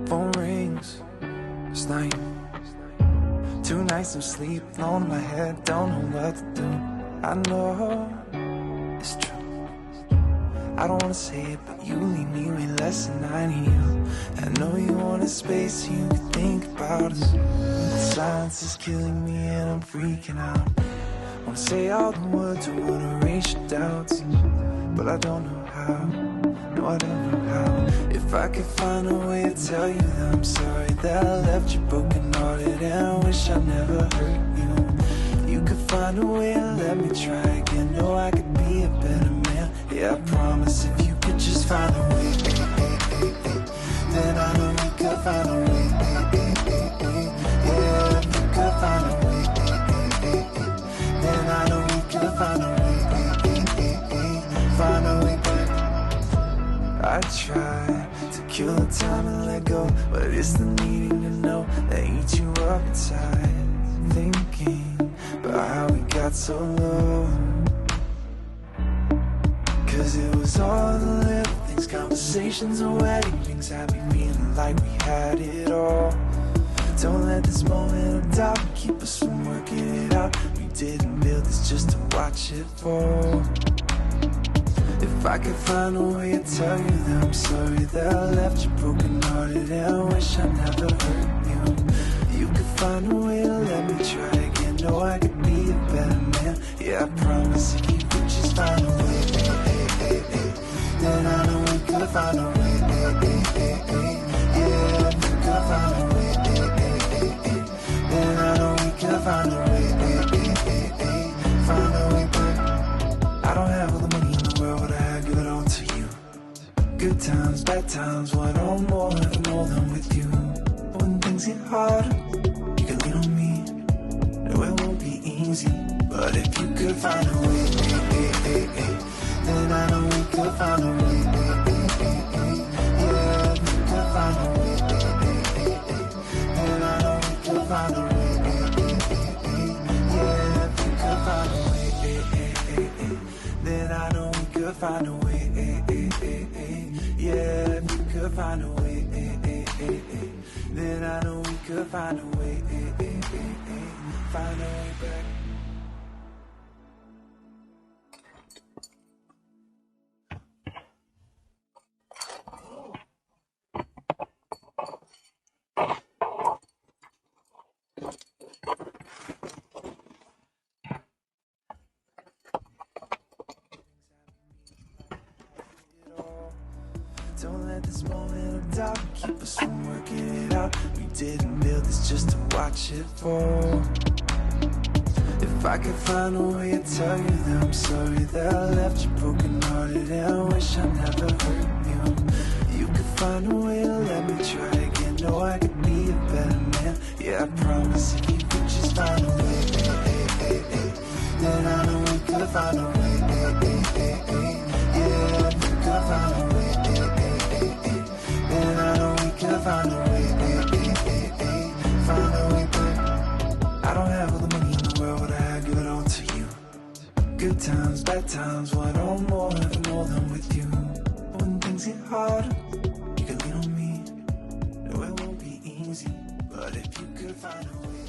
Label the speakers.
Speaker 1: phone rings. It's night. 2 nights no sleep, alone in my head, don't know what to do. I know it's true. I don't wanna say it, but you leave me way less than I need you. I know you want a space so you can think about us. The silence is killing me and I'm freaking out. Wanna say all the words I wanna erase your doubts, but I don't know how. No, I don't know how. If I could find a way to tell you that I'm sorry that I left you broken hearted and I wish I never hurt you. You could find a way to let me try again. Know I could be a better man. Yeah, I promise if you could just find a way, then I know we could find a way. Yeah, if you could find a way, then I know we could find a way. Find a way back. I try to kill the time and let go, but it's the needing to know that eats you up inside. Thinking about how we got so low, 'cause it was all the little things, conversations and wedding rings had me feeling like we had it all. Don't let this moment of doubt keep us from working it out. We didn't build this just to watch it fall. If I could find a way to tell you that I'm sorry that I left you broken hearted and I wish I never hurt you. You could find a way to let me try again. Know I could be a better man. Yeah, I promise if you could just find a way, then I know we could find a way. Yeah, if you could find a way, then I know we could find a way. Find a way back. I don't have all the money in the world, but I give it all to you. Good times, bad times, one or more, never know them with you. When things get harder, you can lean on me. No, it won't be easy, but if you could find a way, then I know we could find a way. Yeah, if you could find a way, then I know we could find a way. Yeah, if you could find a way, then I know we could find a way. Yeah, if you could find a way, then I know we could find a way. Find a way back. Don't let this moment of doubt keep us from working it out. We didn't build this just to watch it fall. If I could find a way to tell you that I'm sorry that I left you broken hearted and I wish I never hurt you. You could find a way to let me try again. Know I could be a better man. Yeah, I promise if you could just find a way, then I know we could find a way. Yeah, if you could find a way, then I know we could find a way. Find a way back. I don't have all the money in the world, but I give it all to you. Good times, bad times, one or more, never know them with you. When things get harder, you can lean on me. No, it won't be easy, but if you could find a way.